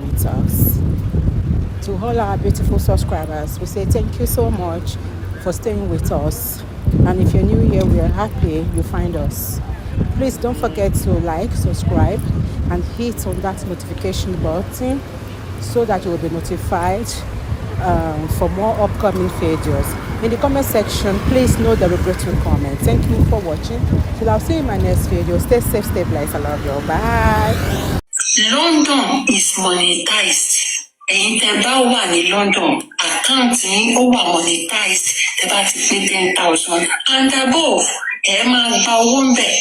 with us. To all our beautiful subscribers, we say thank you so much for staying with us. And if you're new here, we are happy you find us. Please don't forget to like, subscribe, and hit on that notification button so that you will be notified for more upcoming videos. In the comment section, please no derogatory comment. Thank you for watching. Till I'll see you in my next video. Stay safe, stay blessed. I love you. Bye. London is monetized. Ẹ̀yin tẹ́ bá wà ní London, àkáǹtì yín ó wà monetized. Tẹ́ bá ti pé 10,000 and above, ẹ máa gba owó ń bẹ̀.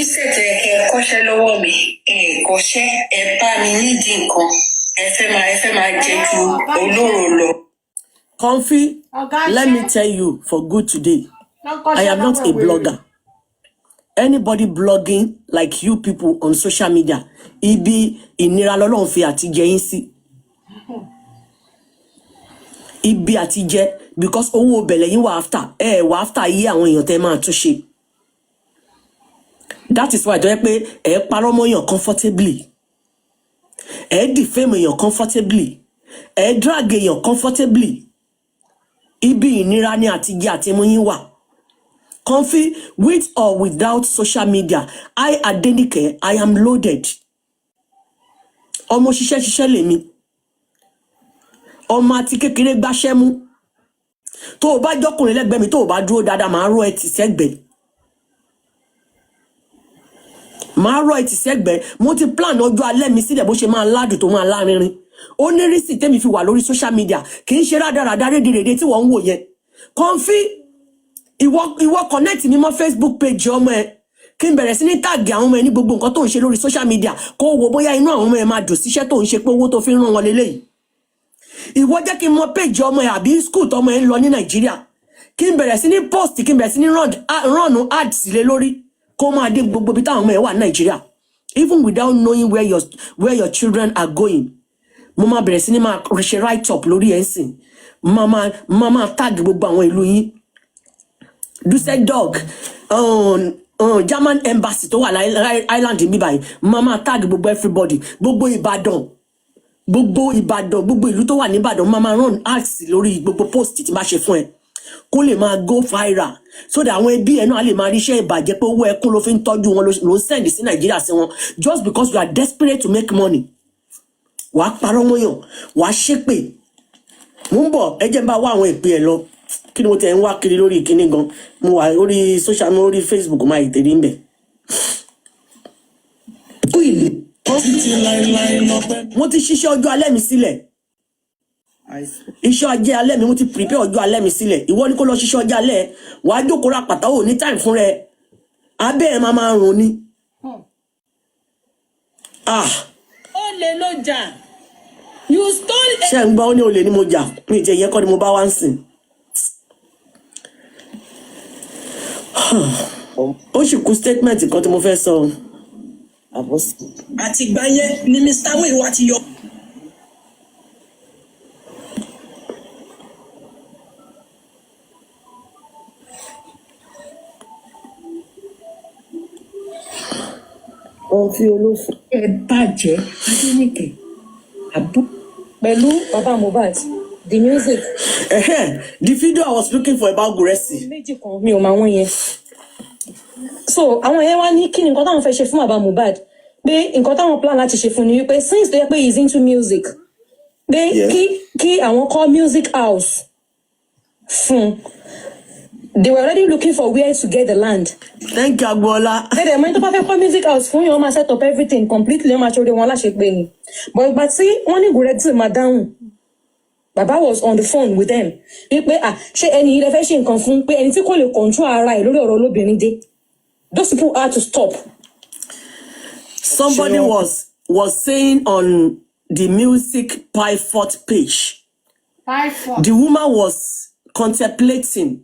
Iṣẹ́ tẹ́ kẹ́ kọ́ṣẹ́ lọ́wọ́ mi, kọ́ṣẹ́ ẹ bá mi nídìí nǹkan. Ẹ fẹ́ máa jẹ ju olóró lọ. Comfy, let me tell you for good today, I am not a blogger. Anybody blogging like you people on social media, ibi ìnira lọ́lọ́run fi àtijẹ yín sí. Ibi àtijẹ because owó bẹ̀lẹ̀ yín wà after. Wà after yí àwọn èèyàn tẹ́ máa tún ṣe. That is why tó yẹ pé parọ́ mọ́ èèyàn comfortably. Defame èèyàn comfortably. Drag èèyàn comfortably. Ibi ìnira ni àtijẹ àti mú yín wà. Comfy, with or without social media, I Adenike, I am loaded. Ọmọ ṣiṣẹ́ lèmi. Ọmọ àti kékeré gbáṣẹ́ mú. Tó o bá jọkùnrin lẹ́gbẹ̀ẹ́ mi, tó o bá dúró dáadáa, máa rọ́ ẹ tì sẹ́gbẹ̀ẹ́. Máa rọ́ ẹ tì sẹ́gbẹ̀ẹ́. Mo ti plan ọjọ́ alẹ́ mi sílẹ̀ bó ṣe máa ládùn tó máa lárinrin. Ó ní rísì tẹ́mi fi wà lórí social media. Kì í ṣe rádaràdá rédèrèdè tí wọ́n ń wò yẹn. Comfy, ìwọ connect mi mọ́ Facebook page ọmọ ẹ kí n bẹ̀rẹ̀ sí ní tag àwọn ọmọ ẹ ní gbogbo nǹkan tó ń ṣe lórí social media kó wo bóyá inú àwọn ọmọ ẹ máa dùn síṣẹ́ tó ń ṣe pé owó tó fi ń ràn wọn lélẹ́yìí. Ìwọ jẹ́ kí n mọ page ọmọ ẹ àbí school tọmọ ẹ ń lọ ní Nàìjíríà kí n bẹ̀rẹ̀ sí ní post kí n bẹ̀rẹ̀ sí ní run ads lé lórí kó máa dé gbogbo bí táwọn ọmọ ẹ wà ní Nàìjíríà even without knowing where your children are going. Mo máa bẹ̀rẹ̀ sí ní máa ṣe write up lórí ẹ̀ ń sìn máa tag gbogbo àwọn ìlú yín. Dusseldorf, German embassy tó wà island níbí báyìí, mama tag gbogbo everybody, gbogbo Ìbàdàn, gbogbo ìlú tó wà ní Ìbàdàn, mama run ads lórí gbogbo post tí máa ṣe fún ẹ. Kó lè máa go viral so that àwọn ẹbí ẹ náà lè máa ríṣẹ́ ìbàjẹ́ pé owó ẹkún ló fi ń tọ́jú wọn ló send sí Nàìjíríà sí wọn just because you are desperate to make money. Wàá parọ́ mọ́yàn, wàá ṣépè. Mo ń bọ̀ ẹ jẹ́ bá wá àwọn ìpè ẹ lọ. Kí ni mo tẹ̀ ń wá kiri lórí kíní gan mo wà lórí social media lórí Facebook máa ìtẹ̀lé ń bẹ̀. Mo ti ṣiṣẹ́ ọjọ́ alẹ́ mi sílẹ̀. Iṣẹ́ ajé alẹ́ mi mo ti prepare ọjọ́ alẹ́ mi sílẹ̀. Ìwọ ni kó lọ ṣiṣẹ́ ọjọ́ alẹ́ wàá jókòó ra pàtàwọ̀ ní time fún rẹ. Abẹ́ ẹ̀ máa rùn ni. Ó lè ló jà. You stole. Ṣé ń gbọ́ ó ní olè ni mo jà mi ìjẹ́ yẹn kọ́ ni mo bá wá ń sìn. Ó sì kú statement kan tí mo fẹ́ sọ. Àti ìgbà yẹn ni Mr. Muiwa ti yọ. Ó fi olófin. Ẹ bàjẹ́ Adenike. Pẹ̀lú bàbá Mohbad. The music. The video I was looking for about Guresi. Méjì kan mi ò máa wọ́n yẹn. So àwọn yẹn wá ní kí ni nǹkan táwọn fẹ́ ṣe fún bàbá Mohbad. Pé nǹkan táwọn plan láti ṣe fún ni wípé since tó yẹ pé he is into music. Pé kí àwọn kọ́ music house fún. They were already looking for where to get the land. Thank you, Agbola. Then when to fẹ́ kọ́ music house fún yẹn wọ́n máa set up everything completely wọ́n máa ṣe orí wọn láṣepé ni. But ìgbà tí wọ́n ní Guresi máa dáhùn. Baba was on the phone with them. Pé ṣé ẹni ilé fẹ́ ṣe nǹkan fún pé ẹni tí kò lè control ara ẹ̀ lórí ọ̀rọ̀ olóbìnrin dé. Those people had to stop. Somebody was saying on the music pivot page. The woman was contemplating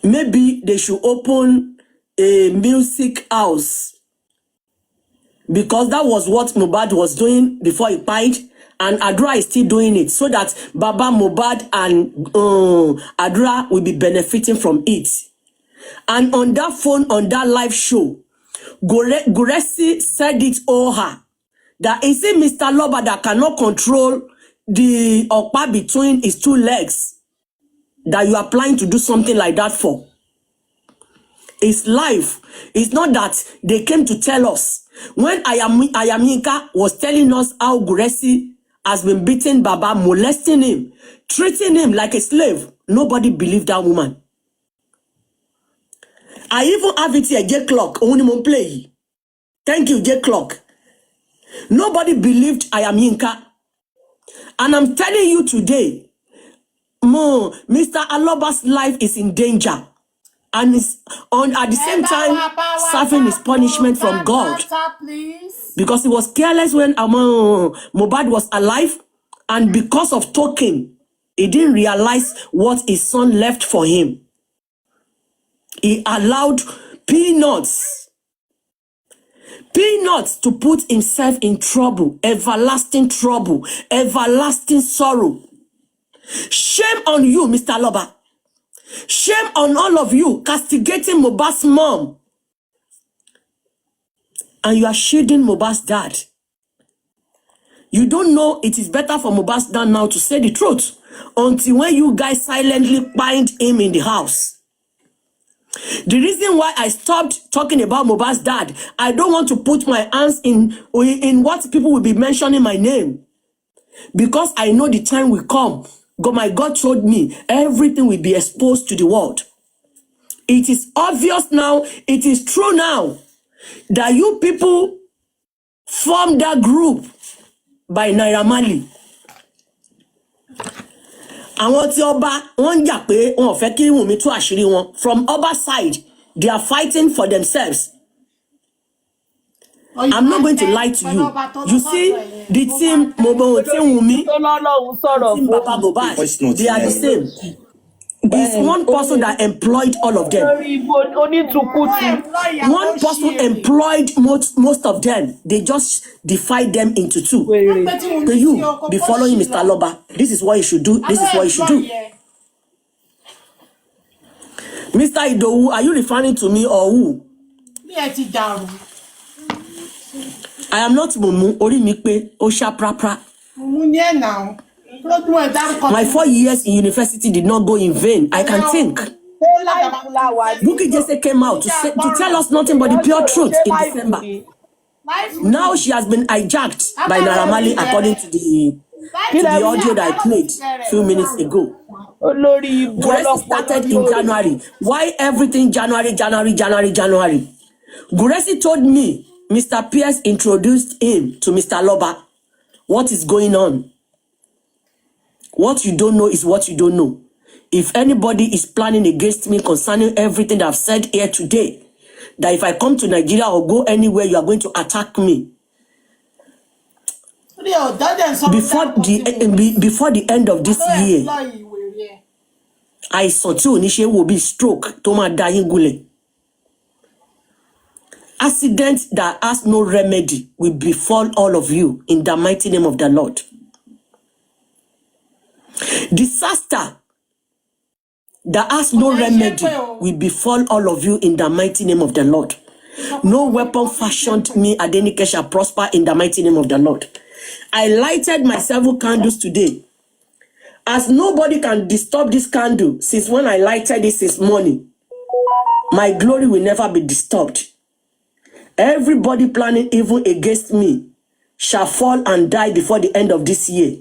maybe they should open a music house because that was what Mohbad was doing before he died. And Adra is still doing it so that Baba Mohbad and Adra will be benefiting from it. And on that phone, on that live show, Guresi said it all her that is it Mr. Loba that cannot control the okpa between his two legs that you are planning to do something like that for? It's life. It's not that they came to tell us. When Ayamika was telling us how Guresi has been beating Baba, molesting him, treating him like a slave, nobody believed that woman. I even have it here, J Clock. Play. Thank you, J Clock. Nobody believed Ayamika. And I'm telling you today, Mr. Aloba's life is in danger. And is at the same time suffering his punishment from God. Because he was careless when Mohbad was alive. And because of talking, he didn't realize what his son left for him. He allowed peanuts to put himself in trouble, everlasting sorrow. Shame on you, Mr. Loba. Shame on all of you castigating Mohbad's mom. And you are shielding Mohbad's dad. You don't know it is better for Mohbad's dad now to say the truth until when you guys silently bind him in the house. The reason why I stopped talking about Mohbad's dad, I don't want to put my hands in what people will be mentioning my name. Because I know the time will come. My God told me everything will be exposed to the world. It is obvious now, it is true now, that you people formed that group by Naira Marley. Àwọn tí Ọba wọ́n jà pé wọ́n fẹ́ kí Wunmi tú àṣírí wọn. From Ọba side, they are fighting for themselves. I'm not going to lie to you. You see, the team Wunmi, team Baba Mohbad, they are the same. It's one person that employed all of them. One person employed most of them. They just divide them into two. So you be following Mr. Loba. This is what you should do. This is what you should do. Mr. Idowu, are you referring to me or who? I am not Mumu. Ori mi pe Osha Prapra. My 4 years in university did not go in vain. I can think. Bukky Jesse came out to tell us nothing but the pure truth in December. Now she has been hijacked by Naira Marley according to the audio that I played a few minutes ago. Guresi started in January. Why everything January? Guresi told me Mr. Pierce introduced him to Mr. Loba. What is going on? What you don't know is what you don't know. If anybody is planning against me concerning everything that I've said here today, that if I come to Nigeria or go anywhere, you are going to attack me. Before the end of this year, I saw too Nishe will be stroke, Toma dying gule. Accident that has no remedy will befall all of you in the mighty name of the Lord. Disaster that has no remedy will befall all of you in the mighty name of the Lord. No weapon fashioned me, Adenike, shall prosper in the mighty name of the Lord. I lighted my 7 candles today. As nobody can disturb this candle since when I lighted this this morning, my glory will never be disturbed. Everybody planning evil against me shall fall and die before the end of this year.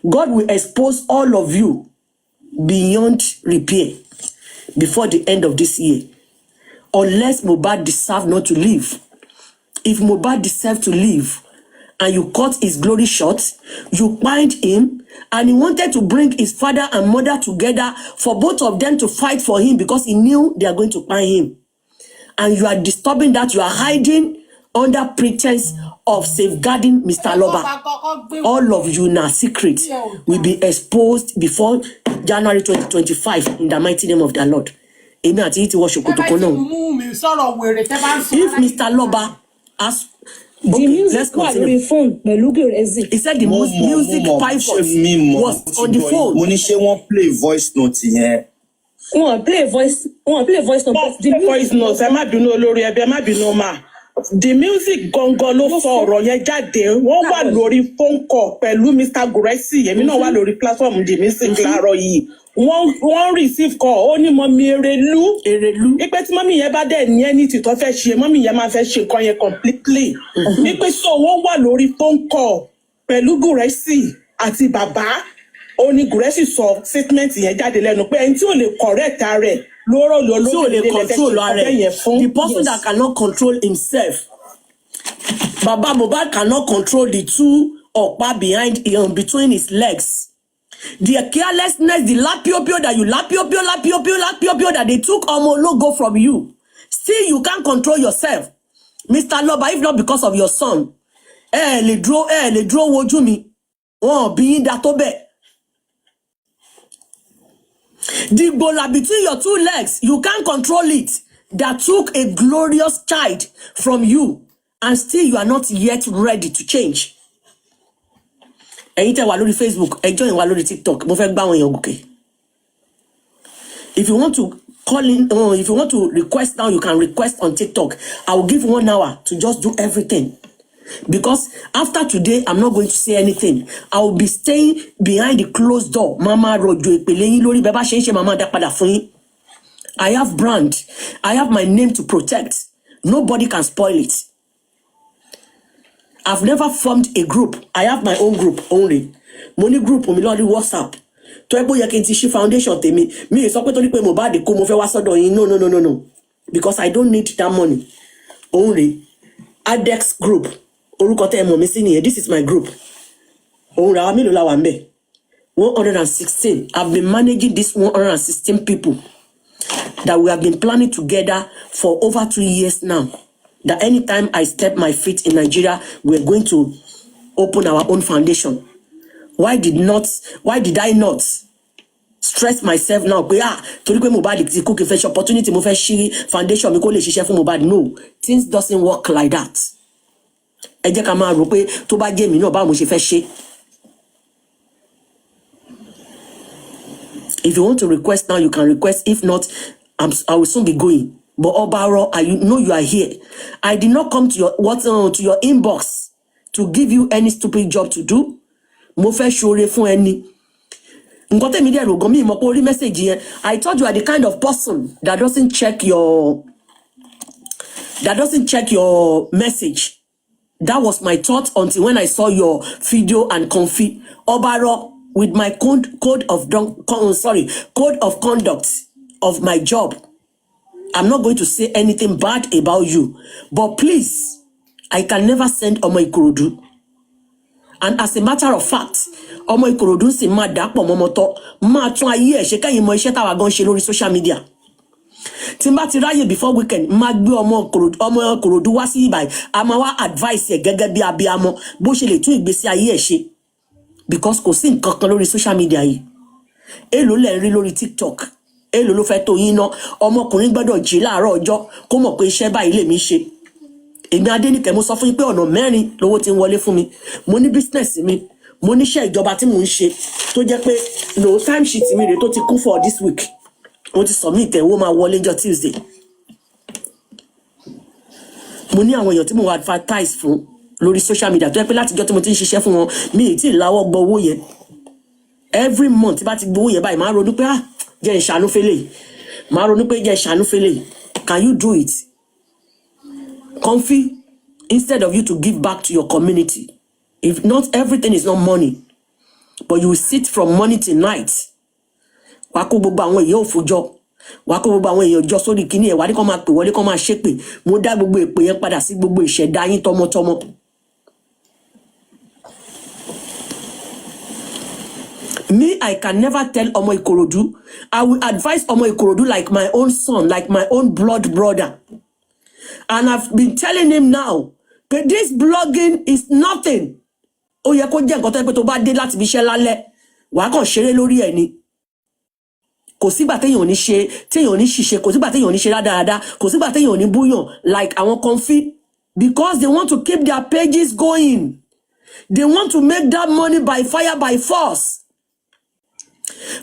God will expose all of you beyond repair before the end of this year. Unless Mohbad deserves not to live. If Mohbad deserves to live and you cut his glory short, you bind him, and he wanted to bring his father and mother together for both of them to fight for him because he knew they are going to bind him. And you are disturbing that, you are hiding under pretense of safeguarding Mr. Loba. All of you now secret will be exposed before January 2025 in the mighty name of the Lord. If Mr. Loba has let's continue. He said the music pipes was on the phone. Monishe won't play voice note here. Play voice note. The voice note. I might be no lori. I might be no ma. The music gangan ló sọ ọ̀rọ̀ yẹn jáde. Wọ́n wà lórí phone call pẹ̀lú Mr. Guresi. Èmi náà wà lórí platform The Music láàárọ̀ yìí. Wọ́n receive call. Ó ní mọ́mí Erelu. Ipe tí mọ́mí yẹn bá dẹ̀ ní ẹni tí tó fẹ́ ṣe, mọ́mí yẹn máa fẹ́ ṣe nǹkan yẹn completely. Ipe so wọ́n wà lórí phone call pẹ̀lú Guresi àti bàbá. Ó ní Guresi sọ statement yẹn jáde lẹ́nu pé ẹni tí ò lè correct rẹ̀ the person that cannot control himself. Baba Mohbad cannot control the two ọ̀pá behind between his legs. The carelessness, the lapio that you lapio that they took Omo logo from you. Still, you can't control yourself. Mr. Loba, if not because of your son. Le draw wojú mi. Wọ́n bí yín dá tó bẹ́ẹ̀. The bola between your two legs, you can't control it. That took a glorious child from you, and still you are not yet ready to change. Ẹ̀yin tẹ́ wà lórí Facebook, ẹ join wà lórí TikTok. Mo fẹ́ gbá wọn yẹn gòkè. If you want to call in, if you want to request now, you can request on TikTok. I will give 1 hour to just do everything. Because after today, I'm not going to say anything. I will be staying behind the closed door. Mama rojo ipeleyin lórí beba ṣe mama dá padà fún yín. I have brand. I have my name to protect. Nobody can spoil it. I've never formed a group. I have my own group only. Money group mi lórí WhatsApp. Tó ẹ bó yẹ kí n ti ṣí foundation tèmi. Mi sọ pé torí pé Mohbad kó mo fẹ́ wá sọ́dọ̀ yín. No. Because I don't need that money. Only Adex group. Orúkọ tẹ́ mọ̀ mí sí nìyẹn. This is my group. Òun ra wa mélòó la wà ńbẹ̀. 116. I've been managing this 116 people that we have been planning together for over 2 years now. That anytime I step my feet in Nigeria, we're going to open our own foundation. Why did I not stress myself now? Torí pé Mohbad ti kú kí fẹ́ ṣe opportunity mo fẹ́ ṣí foundation mi kó lè ṣiṣẹ́ fún Mohbad. No, things doesn't work like that. Ẹ jẹ́ ká máa rò pé tó bá jẹ́ mi náà báwo mo ṣe fẹ́ ṣe. If you want to request now, you can request. If not, I will soon be going. But Obaro, you know you are here. I did not come to your inbox to give you any stupid job to do. Mo fẹ́ ṣoore fún ẹni. Nǹkan tẹ́mi dẹ̀ rò gan mi mọ̀ pé orí message yẹn. I thought you are the kind of person that doesn't check your message. That was my thought until when I saw your video and comfy. Obaro, with my code of conduct of my job, I'm not going to say anything bad about you. But please, I can never send Omo Ikorodu. And as a matter of fact, Omo Ikorodu sì máa dàpọ̀ mọ́mọ́tọ́, máa tún ayé ẹ̀ ṣe kẹ́yìn mọ iṣẹ́ táwa gan ṣe lórí social media. Tí n bá ti ráyè before weekend, máa gbé Omo Ikorodu wá sí ibàyí, a máa wá advice ẹ̀ gẹ́gẹ́ bí abiyamọ bó ṣe lè tún ìgbésí ayé ẹ̀ ṣe. Because kò sí nǹkan kan lórí social media yìí. Èló lẹ ń rí lórí TikTok. Èló ló fẹ́ tó yín ná. Ọmọkùnrin gbọ́dọ̀ jí láàárọ̀ ọjọ́ kó mọ̀ pé iṣẹ́ báyìí lèmi ṣe. Èmi Adenike mo sọ fún yín pé ọ̀nà 4 lówó ti ń wọlé fún mi. Mo ní business mi, mo ní iṣẹ́ ìjọba tí mò ń ṣe tó jẹ́ pé no time sheet mi rè tó ti kún for this week. Mo ti submit owó máa wọlé ọjọ́ Tuesday. Mo ní àwọn èèyàn tí mo advertise fún lórí social media tó jẹ́ pé látijọ́ tí mo ti ń ṣiṣẹ́ fún wọn mi ì tí ì láwọ́ gbọ́ owó yẹn. Every month bá ti gbowó yẹn báyìí máa ronú pé jẹ́ ìṣàánú fẹ́lẹ̀. Máa ronú pé jẹ́ ìṣàánú fẹ́lẹ̀. Can you do it? Comfy, instead of you to give back to your community. If not, everything is not money. But you will sit from morning till night. Wàá kó gbogbo àwọn èèyàn òfojọ́. Wàá kó gbogbo àwọn èèyàn jọ sórí kíní ẹ̀ wá ní kó máa pè wọlé kó máa ṣépè. Mo dá gbogbo èpè yẹn padà sí gbogbo ìṣẹ̀dá yín tọmọtọmọ. Me, I can never tell Omo Ikorodu. I will advise Omo Ikorodu like my own son, like my own blood brother. And I've been telling him now, but this blogging is nothing. Ó yẹ kó jẹ́ nǹkan tó yẹ pé tó bá dé láti bí iṣẹ́ lálẹ́, wàá kàn ṣeré lórí ẹ̀ ni. Kò sígbà téèyàn ò ní ṣe, téèyàn ò ní ṣiṣẹ́, kò sígbà téèyàn ò ní ṣe rádaràda, kò sígbà téèyàn ò ní búyàn like àwọn Comfy, because they want to keep their pages going. They want to make that money by fire, by force.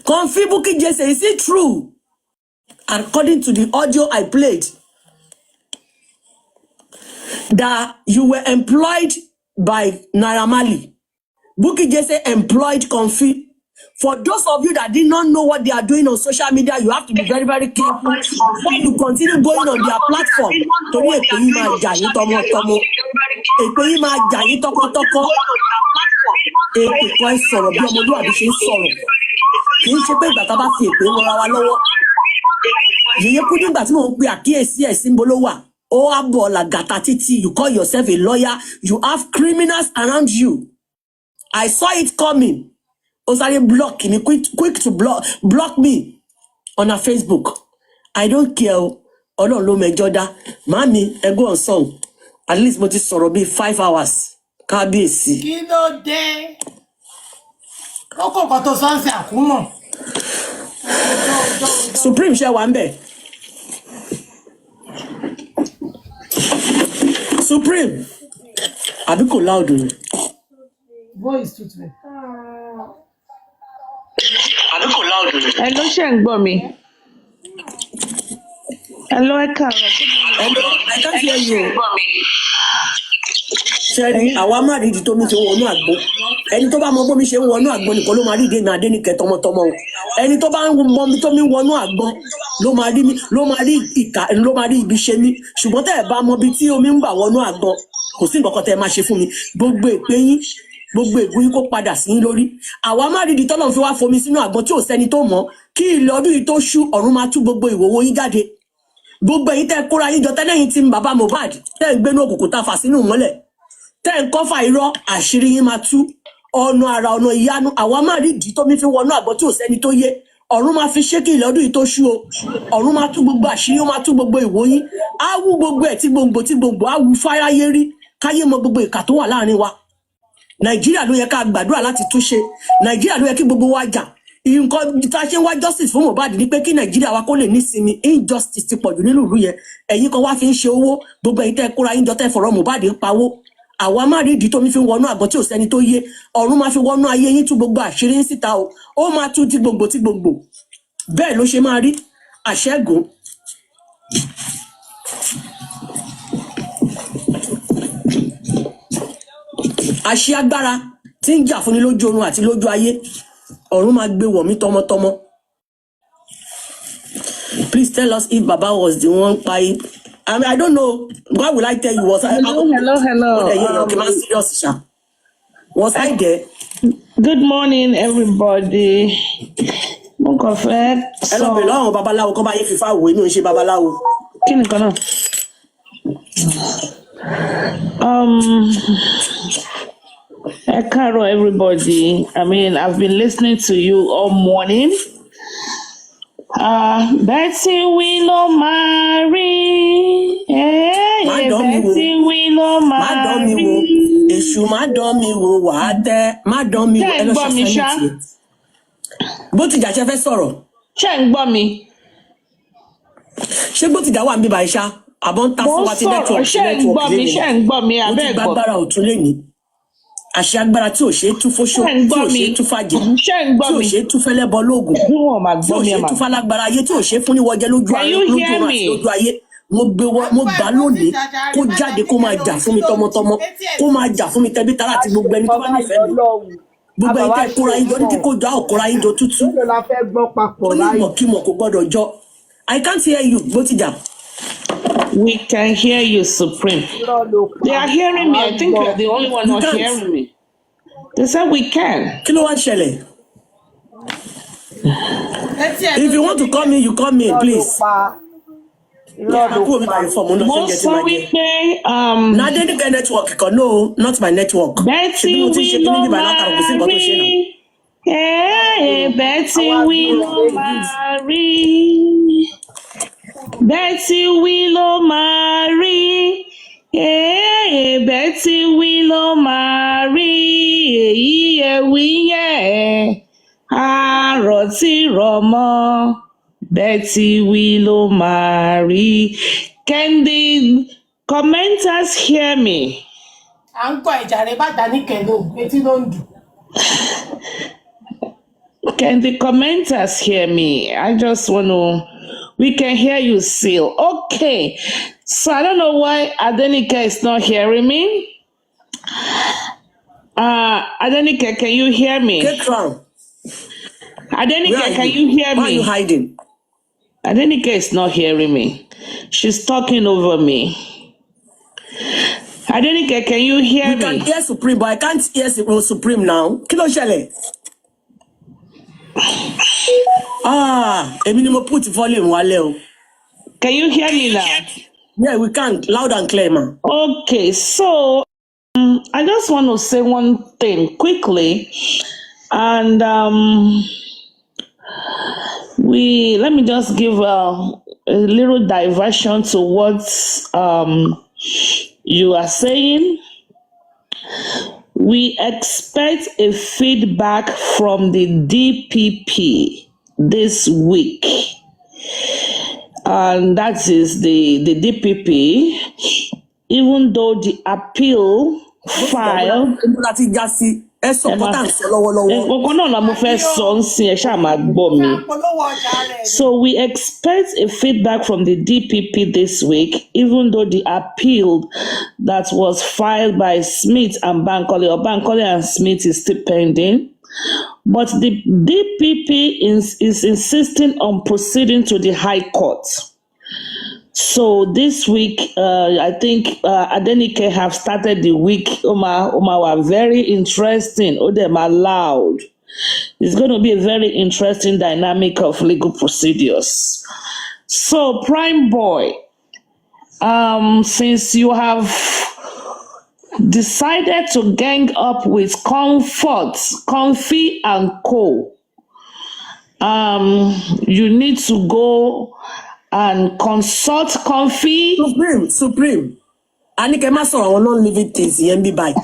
Comfy Bukky Jesse, is it true? According to the audio I played, that you were employed by Naira Marley. Bukky Jesse employed Comfy. For those of you that did not know what they are doing on social media, you have to be very, very careful when you continue going on their platform. Torí èpè yìí máa jà yín tọmọtọmọ. Èpè yìí máa jà yín tọkọtọkọ. Èpè kan sọ̀rọ̀ bí ọmọlúwàbí ṣe ń sọ̀rọ̀. Kì í ṣe pé ìgbà tá a bá fi èpè rọra wa lọ́wọ́. Yèyé kú nígbà tí mò ń pe àkíyèsí ẹ̀ sí Bolówà. Ó wá bọ̀ làgàtà títí. You call yourself a lawyer. You have criminals around you. I saw it coming. Osare block me, quick to block me on her Facebook. I don't care. Ọlọ́run ló mẹjọ dá. Mami, ẹ go on song. At least mo ti sọ̀rọ̀ bí 5 hours. Kábíyèsí. Kí ló dé? Ó kò kọ́ tó sọ́ọ̀sì àkúmọ̀. Supreme ṣe wà ń bẹ̀. Supreme. Àbí kò loud ni. Voice too too. Hello, ṣé ń gbọ́ mi? Hello, ẹ káàárọ̀. Hello, I can't hear you. Ṣẹ́rí, àwa máa rí ìdí tó mi ṣe ń wọnú àgbo. Ẹni tó bá mọ bómi ṣe ń wọnú àgbo nìkan ló máa rí ìdènà Adenike tọmọtọmọ o. Ẹni tó bá mọ mi tó mi ń wọnú àgbọn ló máa rí ìkà ló máa rí ibi ṣe mí. Ṣùgbọ́n tẹ́ ẹ̀ bá mọ bí tí omi ń gbà wọnú àgbọn, kò sí nǹkan kan tẹ́ ẹ máa ṣe fún mi. Gbogbo èpè yín, gbogbo ègún yín kó padà sí yín lórí. Àwa máa rí ìdí tọ́lọ́run fi wá fomi sínú àgbọn tí ò sẹ́ni tó mọ̀ kí ilẹ̀ ọdún yìí tó ṣú ọ̀run máa tú gbogbo ìwòwò yín jáde. Gbogbo ẹ̀yin tẹ́ kóra yín jọ tẹ́lẹ̀yìn tí bàbá Mohbad tẹ́ ń gbénú òkùnkùn tá fà sínú mọ́lẹ̀. Tẹ́ ń kọ́fà irọ́ àṣírí yín máa tú. Ọ̀nà àrà ọ̀nà ìyanu àwa máa rí ìdí tó mi fi wọnú àgbọn tí ò sẹ́ni tó yé. Ọ̀run máa fi ṣé kí ilẹ̀ ọdún yìí tó ṣú o. Ọ̀run máa tú gbogbo àṣírí, ó máa tú gbogbo ìwò yín. Á wú gbogbo ẹ̀ tí gbogbo á wú fáráyé rí. Káyé mọ gbogbo ìkà tó wà láàrin wa. Nàìjíríà ló yẹ ká gbàdúrà láti túnṣe. Nàìjíríà ló yẹ kí gbogbo wa jà. Nǹkan tá a ṣe ń wá justice fún Mohbad ni pé kí Nàìjíríà wa kó lè nísinmi. Injustice ti pọ̀jù nínú ìlú yẹn. Ẹ̀yin kan wá fi ń ṣe owó. Gbogbo ẹ̀yin tẹ́ kóra yín jọ tẹ́ fọ̀rọ̀ Mohbad ń pawó. Àwa máa rí ìdí tó mi fi wọnú àgbọn tí ò sẹ́ni tó yé. Ọ̀run máa fi wọnú ayé yín tú gbogbo àṣírí yín síta o. Ó máa tú tí gbogbo. Bẹ́ẹ̀ ló ṣe máa rí àṣẹ́gun. Àṣẹ agbára tí ń jà fún ni lójú oorun àti lójú ayé. Ọ̀run máa gbé wọ̀ mí tọmọtọmọ. Please tell us if Baba was the one paying. I mean, I don't know. What will I tell you? Was Hello. Was I there? Good morning, everybody. Mo kàn fẹ́ Ẹ lọ bẹ̀ lọ́wọ́ babaláwo kọ́ bá yín fífa wò inú ìṣe babaláwo. Kí ni kan náà? Ẹ káàárọ̀, everybody. I mean, I've been listening to you all morning. Betty we no marry. Betty we no marry. Èṣù má dán mi wò wá tẹ́. Má dán mi wò ẹ lọ ṣe sẹ́yìn. Bó ti jà ṣe fẹ́ sọ̀rọ̀. Ṣé ń gbọ́ mi? Ṣé bó ti jà wà ń bíbá iṣá? Àbọ̀ ń ta fún wa ti network. Ṣé ń gbọ́ mi? Ṣé ń gbọ́ mi? Ó ti Abẹ́ gbàgbára òtún lé ní. Àṣẹ agbára tí ò ṣe é tú fóṣó, tí ò ṣe é tú fàjẹ, tí ò ṣe é tú fẹ́lẹ́bọ lóògùn, tí ò ṣe é tú falágbára ayé, tí ò ṣe é fún níwọ̀jẹ́ lójú ayé, lójú ayé. Mo gbà lónìí kó jáde kó máa jà fún mi tọmọtọmọ, kó máa jà fún mi tẹbí tará àti gbogbo ẹni tó bá nífẹ̀ẹ́ mi. Gbogbo ẹni tẹ́ kóra yín jọ ní kíkó jọ àkóra yín jọ tútú. Tó ní ìmọ̀kímọ̀ kò gbọ́dọ̀ jọ. I can't hear you, bó ti jà. We can hear you, Supreme. They are hearing me. I think you're the only one not hearing me. They said we can. Kí ló wá ṣẹlẹ̀? If you want to call me, you call me, please. Mo sọ wípé na Adenike network kan no, not my network. Betty we no marry. Betty we no marry. Betty we no marry. Betty we no marry. Èyí ẹ̀wí yẹ̀ àrò tí rọ̀ mọ́. Betty we no marry. Can the commenters hear me? À ń kọ ìjà rẹ̀ bá Adenike lò, etí ló ń dùn. Can the commenters hear me? I just want to We can hear you still. Okay. So I don't know why Adenike is not hearing me. Adenike, can you hear me? Get crown. Adenike, can you hear Why are you me? hiding? Adenike is not hearing me. She's talking over me. Adenike, can you hear You me? can hear Supreme, but I can't hear Supreme now. Kilo shele. Èmi ni mo put volume wale o. Can you hear me now? Yeah, we can. Loud and clear, man. Okay, so I just want to say one thing quickly, and let me just give a little diversion to what you are saying. We expect a feedback from the DPP this week. And that is the DPP, even though the appeal file. So we expect a feedback from the DPP this week, even though the appeal that was filed by Smith and Bankole and Smith is still pending. But the DPP is insisting on proceeding to the High Court. So this week, I think Adenike have started the week. Oma were very interesting. Them are loud. It's going to be a very interesting dynamic of legal procedures. So, Prime Boy, since you have decided to gang up with Comfy and Co, you need to go and consult Comfy. Supreme. Anike ma sọ̀rọ̀ àwọn non-living things yẹn bí báyìí.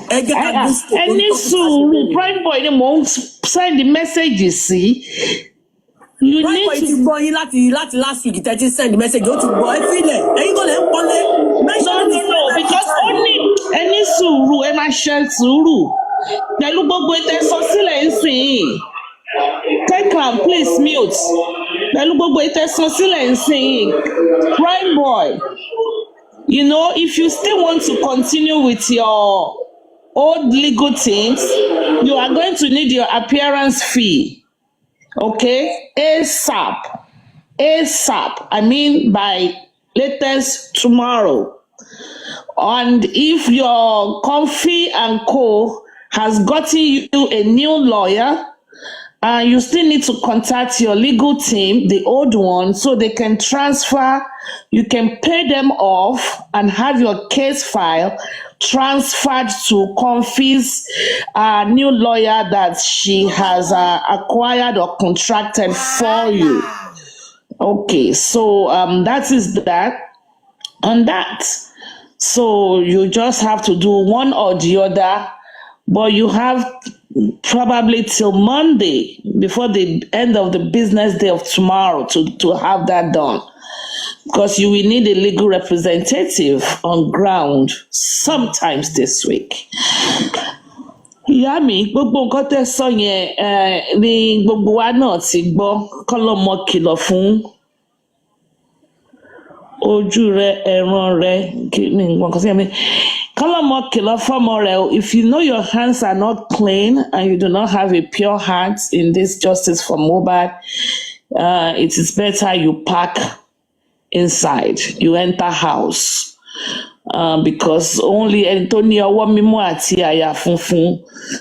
Any sùúrù Prime Boy ni mo send the messages sí. You Prime need Boy to. ti gbọ́ yín láti last week tẹ́tí send the message ó ti gbọ́ ẹ fílẹ̀ ẹ̀yin kò lè ń pọ́nlé. No, because only any sùúrù ẹ máa ṣe sùúrù pẹ̀lú gbogbo ìtẹ̀sán sílẹ̀ ń sìn yìí. Take am, please mute. Pẹ̀lú gbogbo ìtẹ̀sán sílẹ̀ ń sìn yìí. Prime Boy. You know, if you still want to continue with your old legal things, you are going to need your appearance fee. Okay? ASAP. I mean, by latest tomorrow. And if your Comfy and Co has gotten you a new lawyer, you still need to contact your legal team, the old one, so they can transfer. You can pay them off and have your case file transferred to Comfy's new lawyer that she has acquired or contracted for you. Okay, so that is that. On that, so you just have to do one or the other, but you have probably till Monday before the end of the business day of tomorrow to have that done, because you will need a legal representative on ground sometimes this week. Ìyá mi, gbogbo nǹkan tẹ́ sọ yẹn ni gbogbo wa náà ti gbọ́. Kọ́lọ́mọ kìlọ̀ fún ojú rẹ, ẹran rẹ, kí ni nǹkan kan sí ẹ̀mí. Kọ́lọ́mọ kìlọ̀ fọ́mọ rẹ o. If you know your hands are not clean and you do not have a pure heart in this justice for Mohbad, it is better you pack inside, you enter house. Because only Antonio Wamimu àti àyà funfun,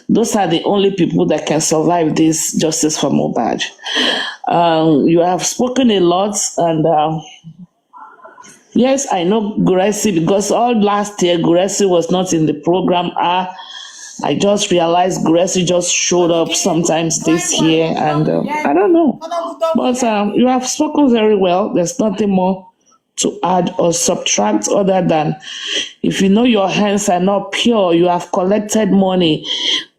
those are the only people that can survive this justice for Mohbad. You have spoken a lot, and yes, I know Guresi, because all last year Guresi was not in the program. I just realized Guresi just showed up sometimes this year, and I don't know. But you have spoken very well. There's nothing more to add or subtract other than, if you know your hands are not pure, you have collected money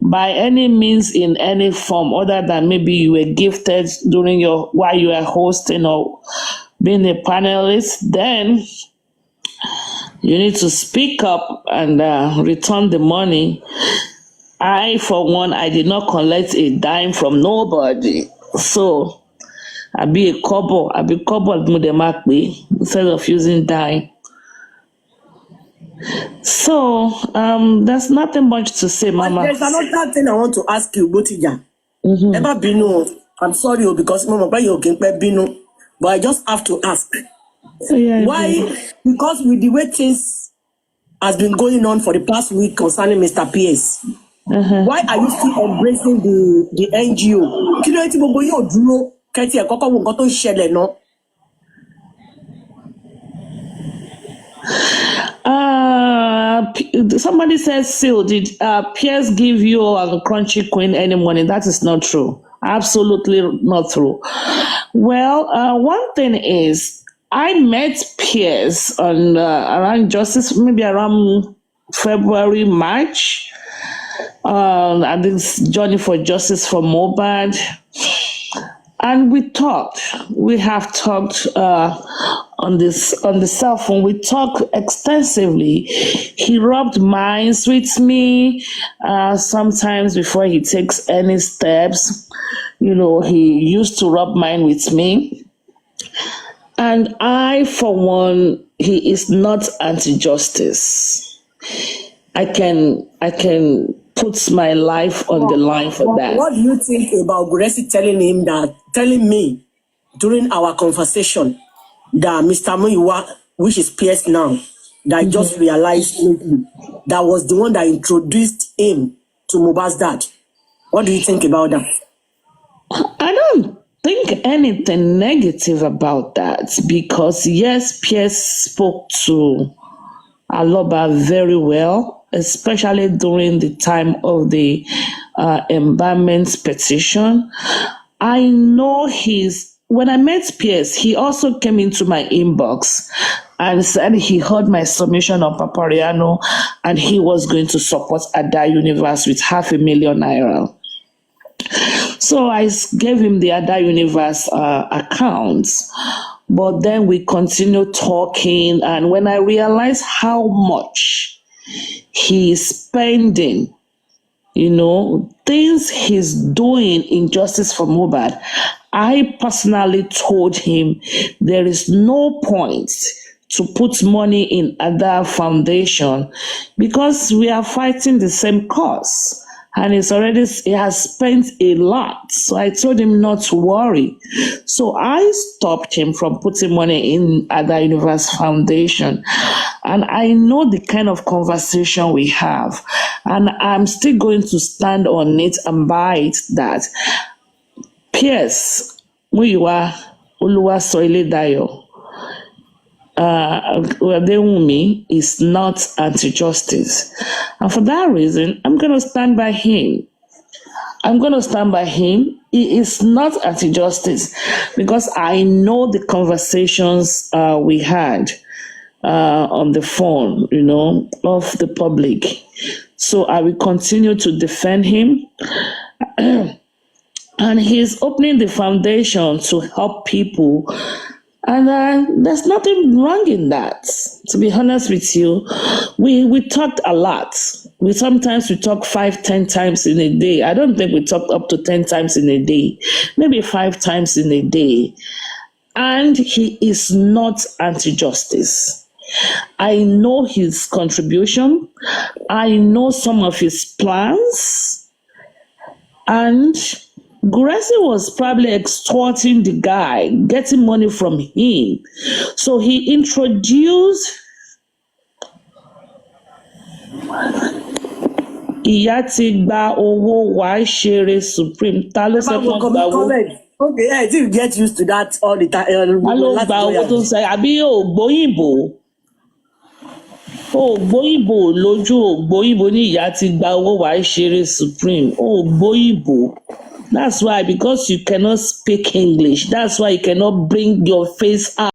by any means in any form other than maybe you were gifted during while you were hosting or being a panelist, then you need to speak up and return the money. I, for one, I did not collect a dime from nobody. So Àbí a couple, àbí couple mo dẹ̀ máa pè instead of using die. So there's nothing much to say, But Mama. there's another thing I want to ask you, Botija. Ever binu? I'm sorry, because Mama, you can binu, but I just have to ask. Yeah, Why? Because with the way things has been going on for the past week concerning Mr. Pierce, why are you still embracing the NGO? Kí ló dé tí gbogbo yín ò dúró kẹ́tì ẹ̀ kọ́kọ́ wo nǹkan tó ń ṣẹlẹ̀ náà? Somebody says, Sil, did Pierce give you a crunchy queen any money? That is not true. Absolutely not true. Well, one thing is, I met Pierce on around Justice, maybe around February, March, at this journey for justice for Mohbad. And we talked. We have talked on the cell phone. We talked extensively. He rubbed minds with me. Sometimes before he takes any steps, he used to rub mine with me. And I, for one, he is not anti-justice. I can put my life on the line for that. What do you think about Gracie telling me during our conversation that Mr. Muyiwa, which is Pierce now, that I just realized that was the one that introduced him to Mohbad's dad? What do you think about that? I don't think anything negative about that, because yes, Pierce spoke to Aloba very well, especially during the time of the embalmment petition. I know when I met Pierce, he also came into my inbox and said he heard my submission on Papariano and he was going to support Ada Universe with $500,000 naira. So I gave him the Ada Universe account. But then we continued talking, and when I realized how much he's spending, things he's doing in Justice for Mohbad, I personally told him there is no point to put money in Ada Foundation because we are fighting the same cause. And he has spent a lot. So I told him not to worry. So I stopped him from putting money in Ada Universe Foundation. And I know the kind of conversation we have. And I'm still going to stand on it and by it that Pierce, Muyiwa, Oluwa Soile Dayo, Wadewumi is not anti-justice. And for that reason, I'm going to stand by him. He is not anti-justice because I know the conversations we had on the phone, of the public. So I will continue to defend him. And he's opening the foundation to help people. And there's nothing wrong in that. To be honest with you, we talked a lot. Sometimes we talk 5-10 times in a day. I don't think we talk up to 10 times in a day, maybe 5 times in a day. And he is not anti-justice. I know his contribution. I know some of his plans. And Gracie was probably extorting the guy, getting money from him. So he introduced Ìyá ti gba owó wàá ṣeré Supreme. Ta ló ṣe fún gba owó? Okay, I think you get used to that all the time. Ta ló gba owó tó ń sẹ? Àbí ògbóyìnbó? Ògbóyìnbó lójú ògbóyìnbó ní ìyá ti gba owó wàá ṣeré Supreme. Ògbóyìnbó. That's why, because you cannot speak English, that's why you cannot bring your face out.